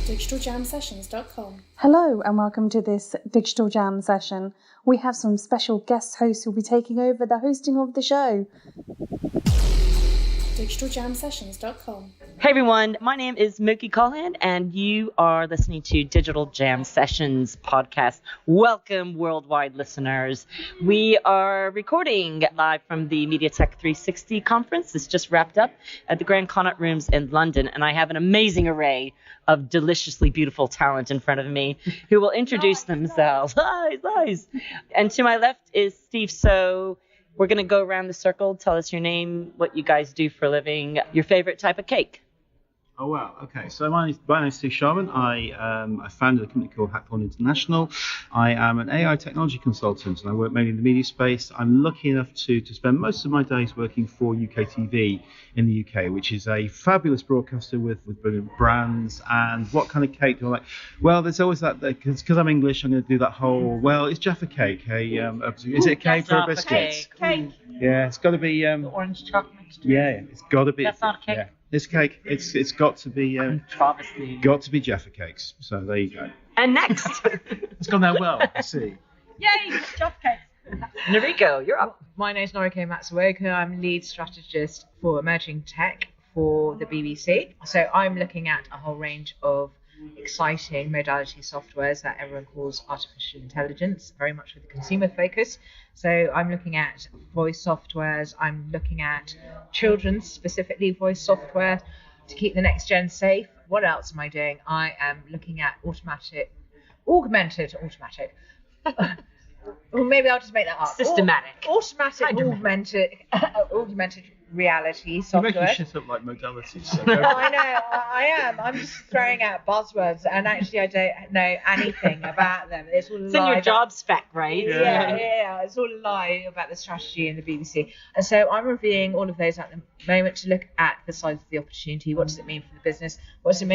digitaljamsessions.com. Hello and welcome to this Digital Jam session. We have some special guest hosts who will be taking over the hosting of the show. digitaljamsessions.com. Hey everyone, my name is Mookie Callahan and you are listening to Digital Jam Sessions podcast. Welcome worldwide listeners. We are recording live from the MediaTek 360 conference. This just wrapped up at the Grand Connaught Rooms in London, and I have an amazing array of deliciously beautiful talent in front of me who will introduce themselves. Lies. And to my left is Steve. So we're going to go around the circle. Tell us your name, what you guys do for a living, your favorite type of cake. Oh, wow. Okay. So my name is Steve Sharman. I founded a company called Hackthorn International. I am an AI technology consultant and I work mainly in the media space. I'm lucky enough to spend most of my days working for UK TV in the UK, which is a fabulous broadcaster with brilliant brands. And what kind of cake do I like? Well, there's always that, because I'm English, I'm going to do that whole, well, it's Jaffa cake. Is it a cake or a biscuit? Cake. Yeah, it's got to be... Orange chocolate. Yeah, it's got to be... That's not a cake. Yeah. This cake, it's got to be Jaffa cakes. So there you go. And next, it's gone down well. I see. Yay, Jaffa cakes. Noriko, you're up. My name is Noriko Matsuoka. I'm lead strategist for emerging tech for the BBC. So I'm looking at a whole range of exciting modality softwares that everyone calls artificial intelligence, very much with a consumer focus. So I'm looking at voice softwares. I'm looking at children's, specifically voice software to keep the next gen safe. What else am I doing? I am looking at augmented. Or maybe I'll just make that up. Systematic. Augmented reality software. You're making shit up like modalities. So I know, I am. I'm just throwing out buzzwords, and actually I don't know anything about them. It's all It's in your job spec, right? Yeah. It's all a lie about the strategy in the BBC. And so I'm reviewing all of those at the moment to look at the size of the opportunity. What does it mean for the business? What does it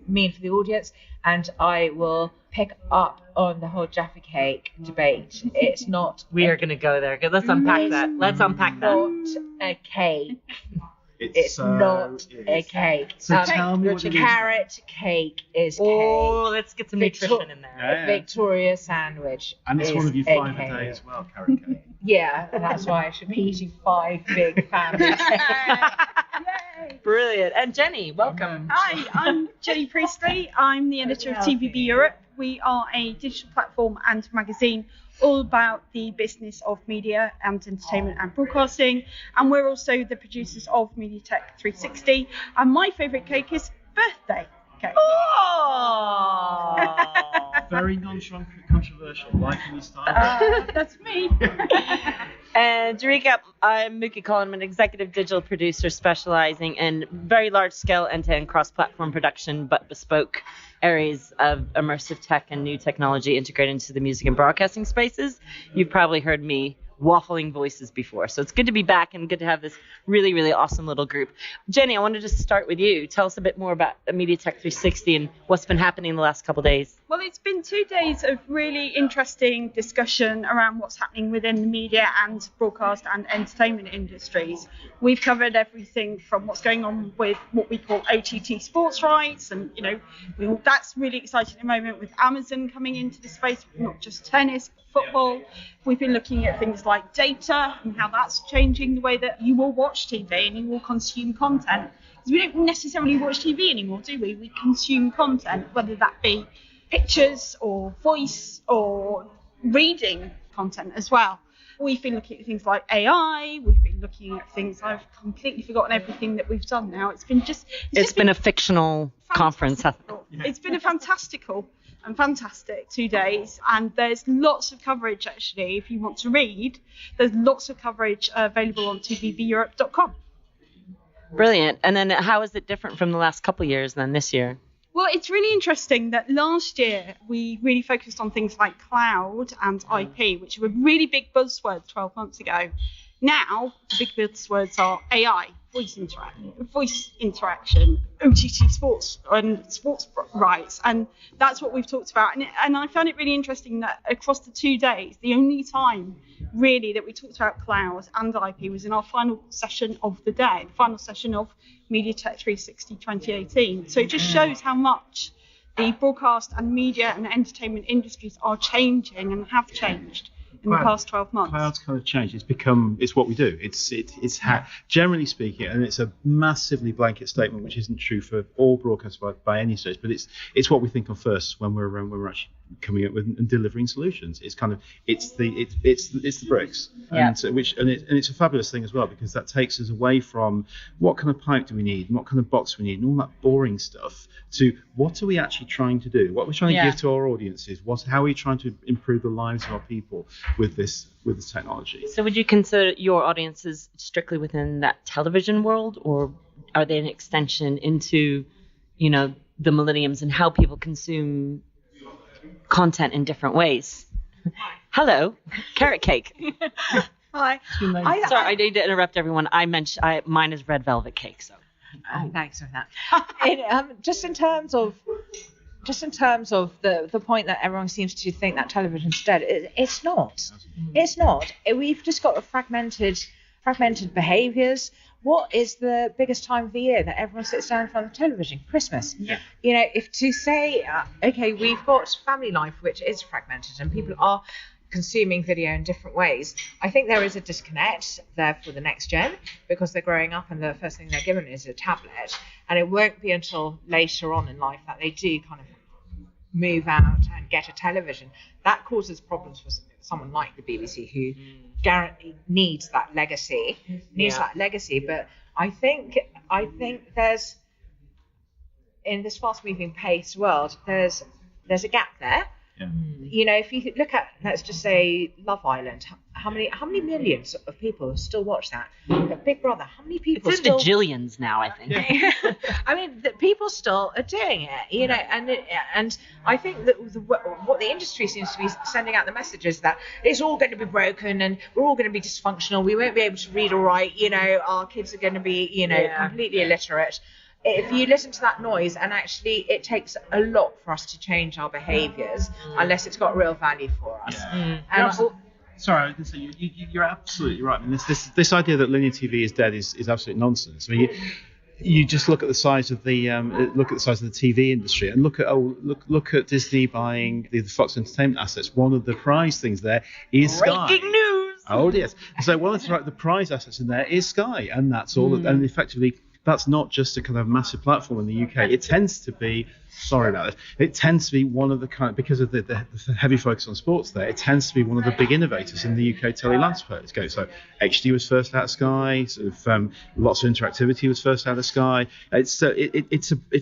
mean for the audience? And I will pick up on the whole Jaffa cake debate. It's not... We are going to go there. Let's unpack that. Let's unpack that. Not a cake. It's not a cake. So tell me what it is. Carrot cake is cake. Oh, let's get some nutrition in there. Yeah. Victoria sandwich. And it's one of you 5 a day as well, carrot cake. Yeah, that's why I should be eating 5 big families. Brilliant. And Jenny, welcome. Hi, I'm Jenny Priestley. I'm the editor of TVB Europe. We are a digital platform and magazine all about the business of media and entertainment and broadcasting. And we're also the producers of MediaTek 360. And my favourite cake is birthday cake. Oh! Very non-controversial, like in this time. That's me. And to recap, I'm Mookie Callahan. I'm an executive digital producer specializing in very large-scale end-to-end cross-platform production, but bespoke areas of immersive tech and new technology integrated into the music and broadcasting spaces. You've probably heard me waffling voices before. So it's good to be back and good to have this really, really awesome little group. Jenny, I wanted to start with you. Tell us a bit more about MediaTek 360 and what's been happening in the last couple of days. Well, it's been 2 days of really interesting discussion around what's happening within the media and broadcast and entertainment industries. We've covered everything from what's going on with what we call OTT sports rights, and that's really exciting at the moment with Amazon coming into the space, not just tennis, but football. We've been looking at things like data and how that's changing the way that you will watch TV and you will consume content. Because we don't necessarily watch TV anymore, do we? We consume content, whether that be pictures or voice or reading content as well. We've been looking at things like AI. We've been looking at things. I've completely forgotten everything that we've done now. It's been a fictional conference. It's been a fantastic 2 days, and there's lots of coverage actually. If you want to read, there's lots of coverage available on tvbeurope.com. Brilliant. And then how is it different from the last couple of years than this year? Well, it's really interesting that last year we really focused on things like cloud and IP, which were really big buzzwords 12 months ago. Now, the big buzzwords are AI voice interaction, OTT sports and sports rights, and that's what we've talked about. And I found it really interesting that across the 2 days, the only time really that we talked about cloud and IP was in our final session of the day, the final session of MediaTech 360 2018. So it just shows how much the broadcast and media and entertainment industries are changing and have changed in the past 12 months. Cloud's kind of changed. It's what we do. Generally speaking, and it's a massively blanket statement, which isn't true for all broadcasts by any stretch, but it's what we think of first when we're actually coming up with and delivering solutions. It's the bricks, and it's a fabulous thing as well, because that takes us away from what kind of pipe do we need, and what kind of box we need, and all that boring stuff, to what are we actually trying to do, what we're trying to give to our audiences, how are we trying to improve the lives of our people with this technology. So would you consider your audiences strictly within that television world, or are they an extension into, the millenniums and how people consume content in different ways? Hello, carrot cake. Hi. Sorry, I need to interrupt everyone. Mine is red velvet cake, so. Thanks for that. Just in terms of the point that everyone seems to think that television's dead, it's not. It's not. We've just got fragmented behaviours. What is the biggest time of the year that everyone sits down in front of television? Christmas. Yeah. If to say, okay, we've got family life, which is fragmented, and people are consuming video in different ways, I think there is a disconnect there for the next gen, because they're growing up and the first thing they're given is a tablet, and it won't be until later on in life that they do kind of move out and get a television. That causes problems for someone like the BBC, who needs that legacy. But I think there's, in this fast-moving paced world, there's a gap there. Yeah. If you look at, let's just say, Love Island, how many millions of people still watch that? Big Brother, how many people? It's in the jillions now, I think. I mean, people still are doing it, and I think that what the industry seems to be sending out the message is that it's all going to be broken and we're all going to be dysfunctional. We won't be able to read or write. Our kids are going to be, completely illiterate. If you listen to that noise, and actually it takes a lot for us to change our behaviours, unless it's got real value for us. Yeah. Sorry, I was going to say you're absolutely right. I mean, this idea that linear TV is dead is absolute nonsense. I mean, you just look at the size of the TV industry, and look at Disney buying the Fox Entertainment assets. One of the prize things there is Sky. Breaking news. Oh yes. So one of the prize assets in there is Sky, and that's all. And effectively, that's not just a kind of massive platform in the UK. It tends to be, sorry about this, it tends to be one of the kind, because of the heavy focus on sports there, it tends to be one of the big innovators in the UK telly landscape. So HD was first out of Sky, lots of interactivity was first out of Sky. It's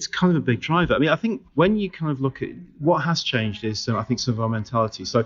kind of a big driver. I mean, I think when you kind of look at what has changed is, I think, some of our mentality. So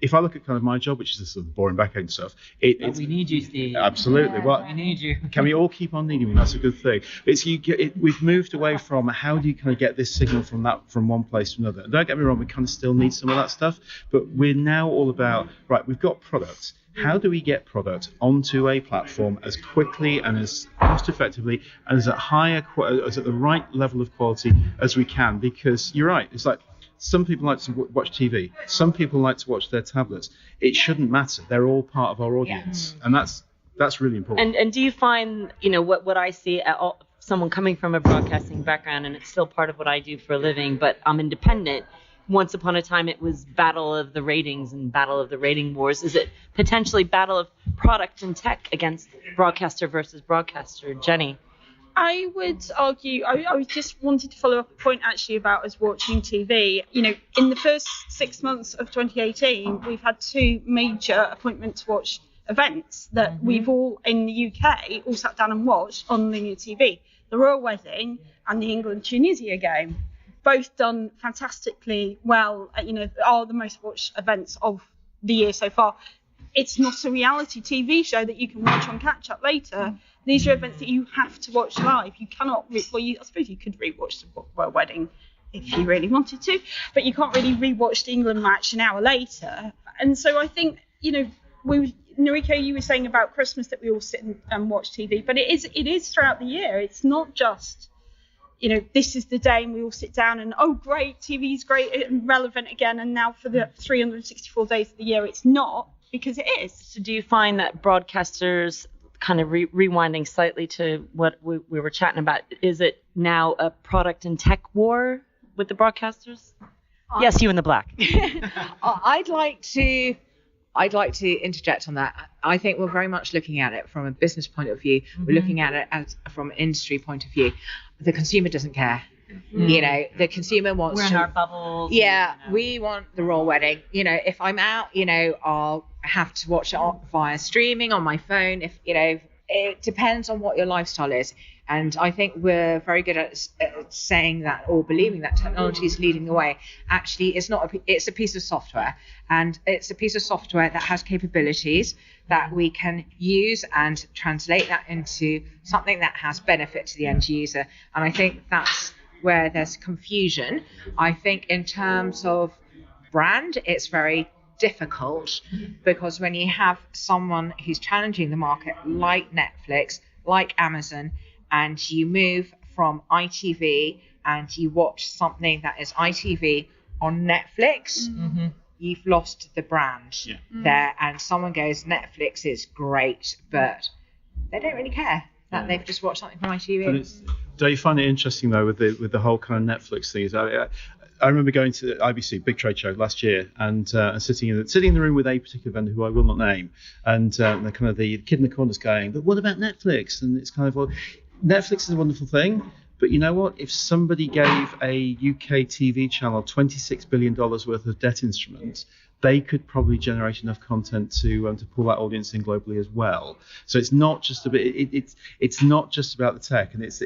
if I look at kind of my job, which is the sort of boring back-end stuff, we need you, Steve. Absolutely. We need you. Can we all keep on needing me? That's a good thing. We've moved away from how do you kind of get this signal from one place to another. And don't get me wrong, we kind of still need some of that stuff, but we're now all about, right, we've got products. How do we get product onto a platform as quickly and as cost effectively and as at the right level of quality as we can? Because you're right, it's like, some people like to watch TV. Some people like to watch their tablets. It shouldn't matter. They're all part of our audience, and that's really important. And do you find, what I see, someone coming from a broadcasting background, and it's still part of what I do for a living, but I'm independent. Once upon a time, it was battle of the ratings and battle of the rating wars. Is it potentially battle of product and tech against broadcaster versus broadcaster? Jenny? I would argue, I just wanted to follow up a point actually about us watching TV. In the first 6 months of 2018, we've had 2 major appointment to watch events that we've all, in the UK, all sat down and watched on linear TV. The Royal Wedding and the England-Tunisia game. Both done fantastically well, are the most watched events of the year so far. It's not a reality TV show that you can watch on catch-up later. These are events that you have to watch live. You cannot, I suppose you could rewatch the Royal Wedding if you really wanted to, but you can't really rewatch the England match an hour later. And so I think, Noriko, you were saying about Christmas that we all sit and watch TV, but it is throughout the year. It's not just, this is the day and we all sit down and, oh, great, TV's great and relevant again. And now for the 364 days of the year, it's not, because it is. So do you find that broadcasters, kind of rewinding slightly to what we were chatting about, is it now a product and tech war with the broadcasters? Yes, you in the black. I'd like to interject on that. I think we're very much looking at it from a business point of view. Mm-hmm. We're looking at it from an industry point of view. The consumer doesn't care. Mm. The consumer wants we're in our bubbles. Yeah, we want the royal wedding. If I'm out, I'll have to watch it via streaming on my phone. If it depends on what your lifestyle is. And I think we're very good at saying that, or believing that technology is leading the way. Actually, it's a piece of software, and it's a piece of software that has capabilities that we can use and translate that into something that has benefit to the end user. And I think that's where there's confusion. I think in terms of brand, it's very difficult, because when you have someone who's challenging the market like Netflix, like Amazon, and you move from ITV and you watch something that is ITV on Netflix, mm-hmm. you've lost the brand there. And someone goes, Netflix is great, but they don't really care that they've just watched something from ITV. Don't you find it interesting though with the whole kind of Netflix thing? I remember going to the IBC big trade show last year and sitting in the room with a particular vendor who I will not name, and the kid in the corner's going, but what about Netflix? And it's kind of, well, Netflix is a wonderful thing, but you know what? If somebody gave a UK TV channel $26 billion worth of debt instruments, they could probably generate enough content to pull that audience in globally as well. So it's not just it's not just about the tech, and it's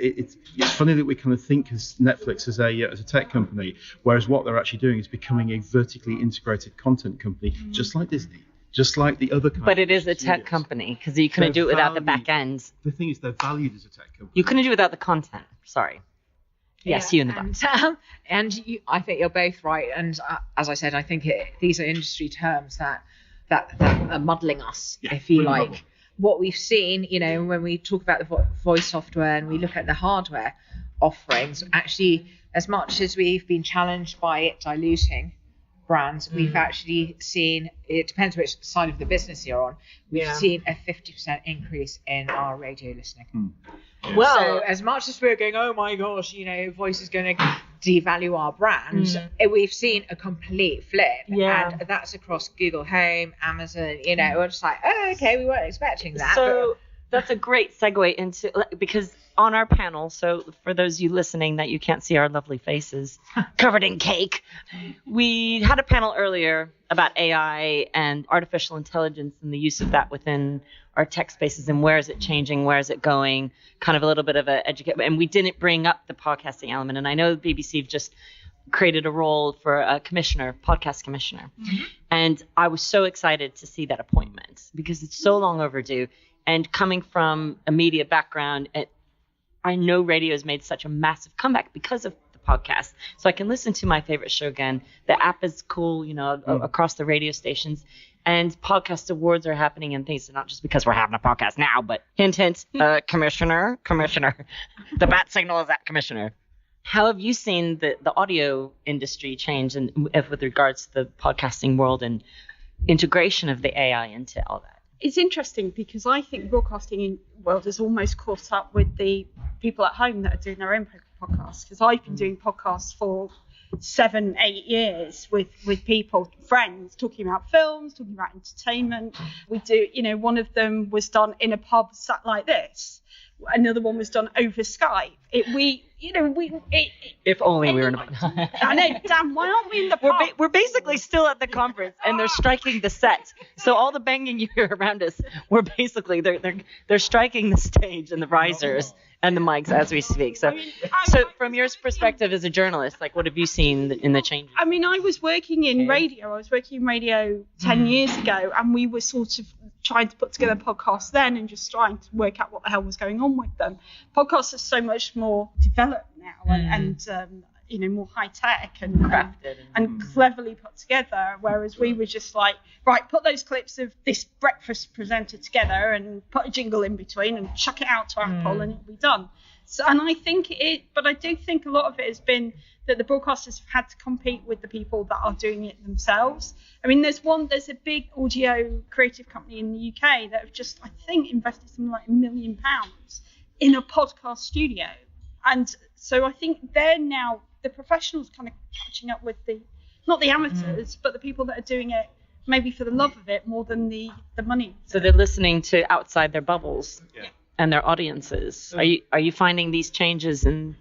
funny that we kind of think of Netflix as a tech company, whereas what they're actually doing is becoming a vertically integrated content company, just like Disney. Just like the other kind. But it is a tech company, because you couldn't do it without the back ends. The thing is, they're valued as a tech company. You couldn't do it without the content. Sorry. Yes, you in the back. I think you're both right. And as I said, I think these are industry terms that are muddling us, if you like. What we've seen, when we talk about the voice software and we look at the hardware offerings, actually, as much as we've been challenged by it diluting brands, we've actually seen, it depends which side of the business you're on, we've seen a 50% increase in our radio listening. Well, so as much as we're going, oh my gosh, voice is going to devalue our brand, we've seen a complete flip. And that's across Google Home, Amazon, we're just like, oh, okay, we weren't expecting that. So that's a great segue into, because on our panel, so for those of you listening that you can't see our lovely faces covered in cake, we had a panel earlier about AI and artificial intelligence and the use of that within our tech spaces, and where is it changing, where is it going, kind of a little bit of a educate. And we didn't bring up the podcasting element. And I know the BBC have just created a role for a podcast commissioner. Mm-hmm. And I was so excited to see that appointment, because it's so long overdue. And coming from a media background, I know radio has made such a massive comeback because of the podcast. So I can listen to my favorite show again. The app is cool, across the radio stations. And podcast awards are happening and things. Not just because we're having a podcast now, but hint, hint, commissioner. The bat signal is at commissioner. How have you seen the audio industry change with regards to the podcasting world and integration of the AI into all that? It's interesting, because I think the broadcasting world has almost caught up with the people at home that are doing their own podcasts. Because I've been doing podcasts for 7-8 years with people, friends, talking about films, talking about entertainment. We do, one of them was done in a pub sat like this. Another one was done over Skype. If only we were in a... I know, damn, why aren't we in the pub? We're basically still at the conference, and they're striking the set. So all the banging you hear around us, we're basically, they're striking the stage and the risers and the mics as we speak. So from your perspective as a journalist, what have you seen in the changes? I mean, I was working in radio. I was working in radio 10 years ago, and we were sort of trying to put together podcasts then and just trying to work out what the hell was going on with them. Podcasts are so much more developed now, and more high tech and Crafted and cleverly put together, whereas we were just like, right, put those clips of this breakfast presenter together and put a jingle in between and chuck it out to Apple and it'll be done. So, and I think but I do think a lot of it has been that the broadcasters have had to compete with the people that are doing it themselves. I mean, there's a big audio creative company in the UK that have just, I think, invested something like £1 million in a podcast studio. And so I think they're now, the professionals kind of catching up with not the amateurs, but the people that are doing it maybe for the love of it more than the money. So they're listening to outside their bubbles and their audiences. Are you finding these changes in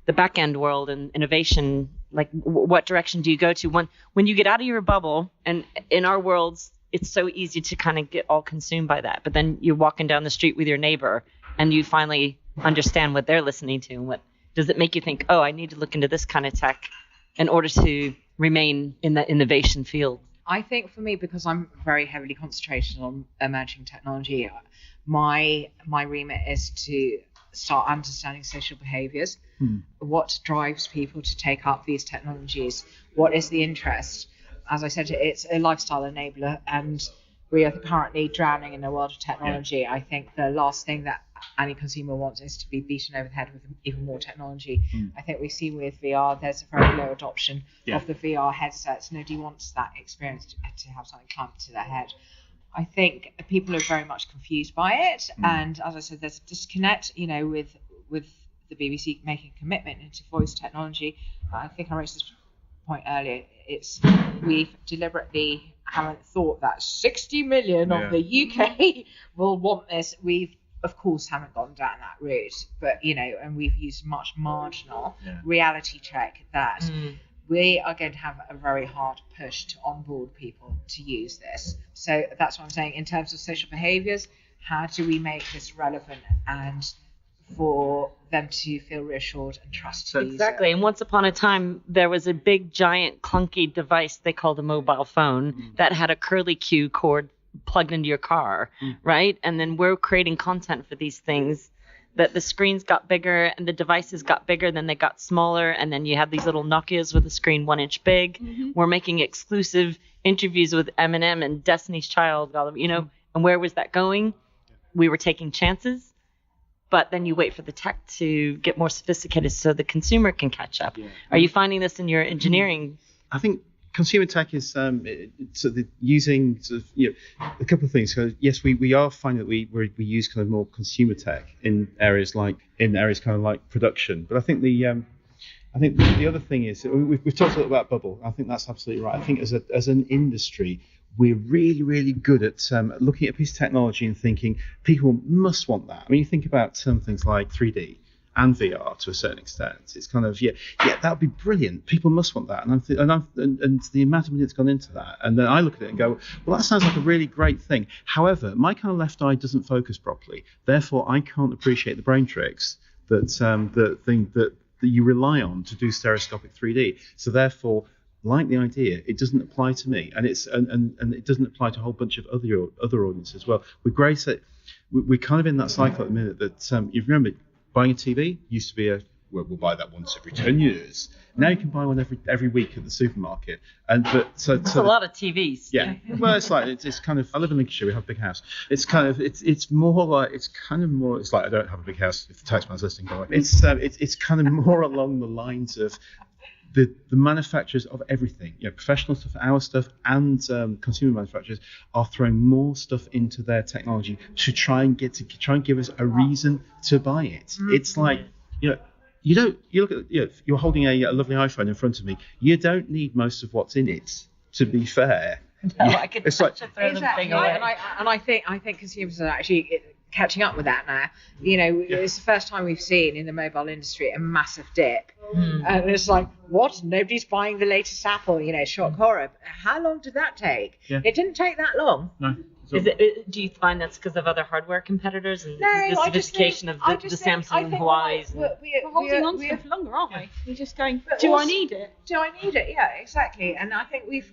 the back end world and innovation? Like, what direction do you go to when you get out of your bubble? And in our worlds, it's so easy to kind of get all consumed by that. But then you're walking down the street with your neighbor and you finally understand what they're listening to. And what does it make you think, oh, I need to look into this kind of tech in order to remain in the innovation field? I think for me, because I'm very heavily concentrated on emerging technology, my remit is to start understanding social behaviours. What drives people to take up these technologies? What is the interest? As I said, it's a lifestyle enabler, and we are currently drowning in the world of technology. I think the last thing that any consumer wants is to be beaten over the head with even more technology. I think we see with VR, there's a very low adoption of the VR headsets. Nobody wants that experience to have something clamped to their head. I think people are very much confused by it, and as I said, there's a disconnect, with the BBC making a commitment into voice technology. I think I raised this point earlier. We've deliberately haven't thought that 60 million of the UK will want this. We've of course haven't gone down that route, but and we've used much marginal reality check that we are going to have a very hard push to onboard people to use this. So that's what I'm saying in terms of social behaviours. How do we make this relevant and for them to feel reassured and trust to use it? Exactly. And once upon a time, there was a big, giant, clunky device they called a mobile phone that had a curly Q cord plugged into your car, right? And then we're creating content for these things that the screens got bigger and the devices got bigger, then they got smaller, and then you have these little Nokias with a screen 1 inch big. We're making exclusive interviews with Eminem and Destiny's Child, and where was that going? We were taking chances, but then you wait for the tech to get more sophisticated so the consumer can catch up. Are you finding this in your engineering? I think consumer tech is using a couple of things. So yes, we are finding that we use kind of more consumer tech in areas kind of like production. But I think the other thing is we've talked a lot about bubble. I think that's absolutely right. I think as an industry, we're really, really good at looking at a piece of technology and thinking people must want that. I mean, you think about some things like 3D and VR to a certain extent. It's kind of that would be brilliant. People must want that, and the amount of money that's gone into that. And then I look at it and go, well, that sounds like a really great thing. However, my kind of left eye doesn't focus properly. Therefore, I can't appreciate the brain tricks that you rely on to do stereoscopic 3D. So therefore, like the idea, it doesn't apply to me, and it doesn't apply to a whole bunch of other audiences as well. We're kind of in that cycle at the minute that you remember. Buying a TV used to be we'll buy that once every 10 years. Now you can buy one every week at the supermarket. That's a lot of TVs. Yeah. Well, it's kind of, I live in Lincolnshire, we have a big house. It's kind of, it's like, I don't have a big house if the taxman's listening, by the way. It's kind of more along the lines of the manufacturers of everything, professional stuff, our stuff, and consumer manufacturers are throwing more stuff into their technology to try and give us a reason to buy it. It's like, you look at, you're holding a lovely iPhone in front of me. You don't need most of what's in it, to be fair. No, I could throw the thing away. And I think consumers are actually catching up with that now. It's the first time we've seen in the mobile industry a massive dip. And it's like, what? Nobody's buying the latest Apple, shock horror. How long did that take? It didn't take that long. No. Do you find that's because of other hardware competitors and the sophistication of the Samsung and Huawei's? We're holding on to it for longer, aren't we? We're just going, do I need it? Do I need it? Yeah, exactly. And I think we've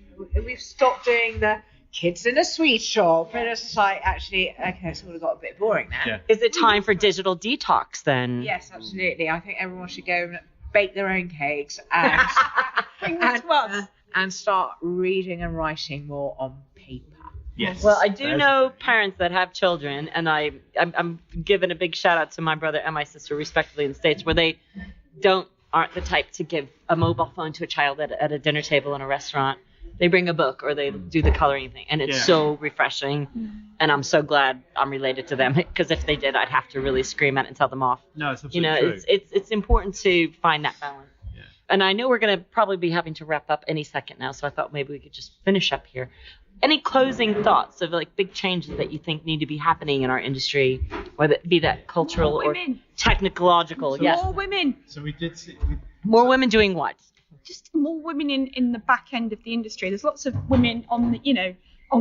stopped doing the kids in a sweet shop, and it's just like, actually, okay, it's all got a bit boring now. Is it time for digital detox then? Yes, absolutely. I think everyone should go bake their own cakes and Bring them to us. and start reading and writing more on paper. Yes. Well, I do know parents that have children, and I'm giving a big shout out to my brother and my sister, respectively, in the States, where they aren't the type to give a mobile phone to a child at a dinner table in a restaurant. They bring a book or they do the coloring thing, and it's so refreshing. And I'm so glad I'm related to them, because if they did, I'd have to really scream at it and tell them off. No, it's absolutely true. It's important to find that balance. Yeah. And I know we're going to probably be having to wrap up any second now, so I thought maybe we could just finish up here. Any closing thoughts of like big changes that you think need to be happening in our industry, whether it be that cultural or technological? Yes. More women. So we did see. More women doing what? Just more women in the back end of the industry. There's lots of women on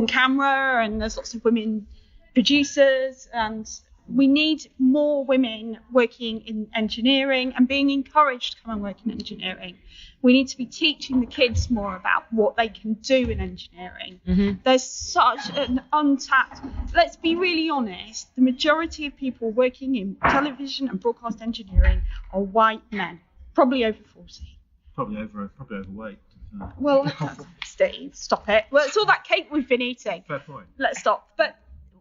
camera, and there's lots of women producers, and we need more women working in engineering and being encouraged to come and work in engineering. We need to be teaching the kids more about what they can do in engineering. Mm-hmm. There's such an untapped, let's be really honest, the majority of people working in television and broadcast engineering are white men, probably over 40. Probably overweight. Well, Steve, stop it. Well, it's all that cake we've been eating. Fair point. Let's stop. But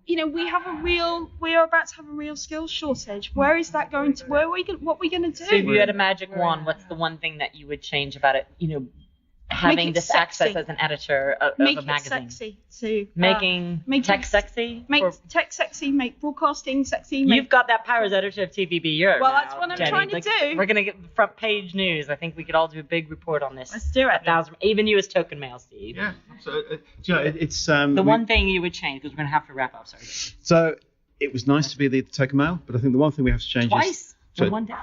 we are about to have a real skills shortage. Where is that going to? What are we going to do? So if you had a magic wand, what's the one thing that you would change about it? Having it this sexy. access as an editor of Make a it magazine. sexy to Making tech sexy? Make tech sexy, make broadcasting sexy. You've got that power as editor of TVB Europe. Well, now, that's what I'm Jenny. trying to do. We're going to get front page news. I think we could all do a big report on this. Let's do it. 1,000, even you as token mail, Steve. Yeah. So it's one thing you would change, because we're going to have to wrap up. Sorry. So it was nice to be the token mail, but I think the one thing we have to change Twice is in one day.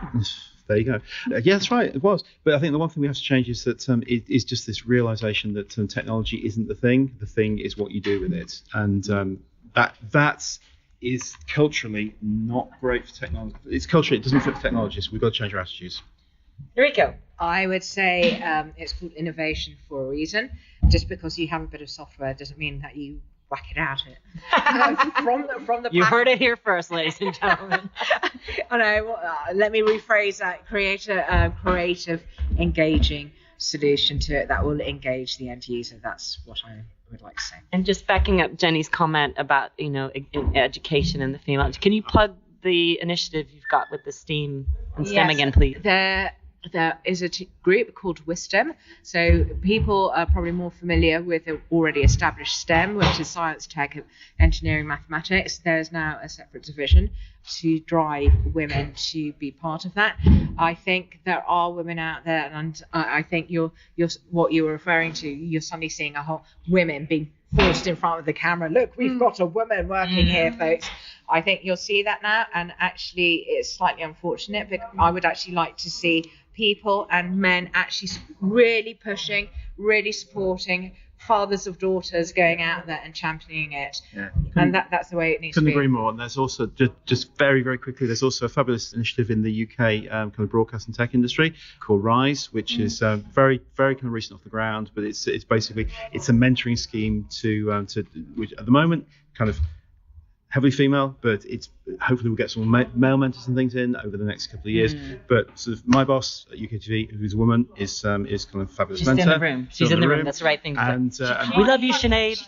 There you go. Yeah, that's right. It was. But I think the one thing we have to change is that is just this realization that technology isn't the thing. The thing is what you do with it. And that is culturally not great for technology. It's culturally, it doesn't fit for technologists. We've got to change our attitudes. Rico. I would say it's called innovation for a reason. Just because you have a bit of software doesn't mean that you whack it out from the You heard it here first, ladies and gentlemen. I know. Let me rephrase that. Create a creative, engaging solution to it that will engage the end user. That's what I would like to say. And just backing up Jenny's comment about in education and the female. Can you plug the initiative you've got with the STEAM and STEM again, please? There is a group called Wisdom. So people are probably more familiar with the already established STEM, which is science, tech, engineering, mathematics. There's now a separate division to drive women to be part of that. I think there are women out there, and I think you're what you were referring to, you're suddenly seeing a whole women being forced in front of the camera. Look, we've got a woman working here, folks. I think you'll see that now, and actually it's slightly unfortunate, but I would actually like to see people and men actually really pushing, really supporting fathers of daughters going out there and championing it. Yeah. And that's the way it needs to be. Couldn't agree more. And there's also, just very, very quickly, there's also a fabulous initiative in the UK kind of broadcast and tech industry called Rise, which is very, very kind of recent off the ground, but it's basically, it's a mentoring scheme to which at the moment kind of heavily female, but it's hopefully we'll get some male mentors and things in over the next couple of years. But sort of my boss at UKTV, who's a woman, is kind of a fabulous She's mentor. in the room. She's in the room. That's the right thing to say. And we love you, Sinead.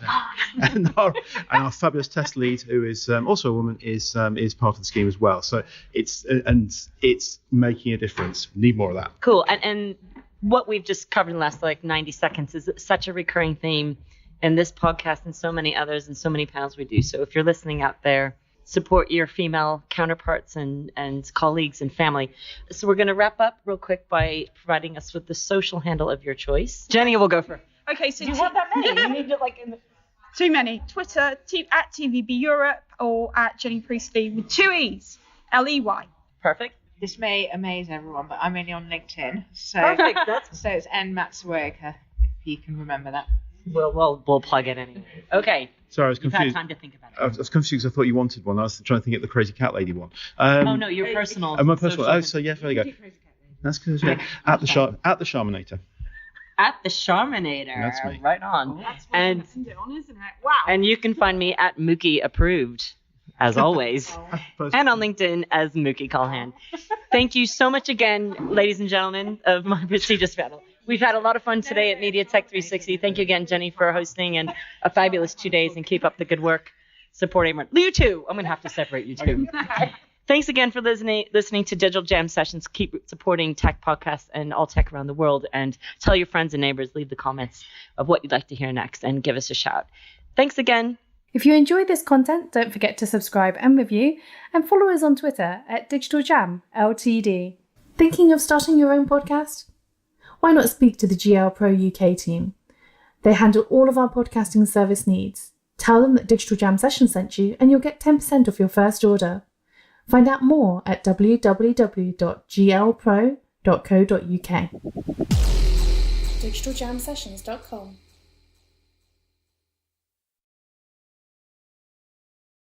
and our fabulous test lead, who is also a woman, is part of the scheme as well. So it's making a difference. We need more of that. Cool. And what we've just covered in the last 90 seconds is such a recurring theme in this podcast and so many others and so many panels we do. So if you're listening out there, support your female counterparts and colleagues and family. So we're going to wrap up real quick by providing us with the social handle of your choice. Jenny will go first. Okay, so do you have that many? You need to too many. Twitter at TVB Europe or at Jenny Priestley with 2 E's, Ley. Perfect. This may amaze everyone, but I'm only on LinkedIn. So Perfect. So it's N Matsuoka, if you can remember that. We'll plug it anyway. Okay. Sorry, I was confused. You've had time to think about it. I was confused because I thought you wanted one. I was trying to think of the Crazy Cat Lady one. Oh, no, your personal. Oh, my personal. Oh, so yeah, there you go. That's good. Yeah. At the Charminator. At the Charminator. That's me. Right on. That's what And I'm send it on, isn't it? Wow. And you can find me at Mookie Approved, as always, and on LinkedIn as Mookie Callahan. Thank you so much again, ladies and gentlemen of my prestigious panel. We've had a lot of fun today at Media Tech 360. Thank you again, Jenny, for hosting, and a fabulous 2 days, and keep up the good work supporting. You two. I'm going to have to separate you two. Thanks again for listening to Digital Jam Sessions. Keep supporting tech podcasts and all tech around the world, and tell your friends and neighbors, leave the comments of what you'd like to hear next, and give us a shout. Thanks again. If you enjoyed this content, don't forget to subscribe and review, and follow us on Twitter at Digital Jam Ltd. Thinking of starting your own podcast? Why not speak to the GL Pro UK team? They handle all of our podcasting service needs. Tell them that Digital Jam Session sent you, and you'll get 10% off your first order. Find out more at www.glpro.co.uk. digitaljamsessions.com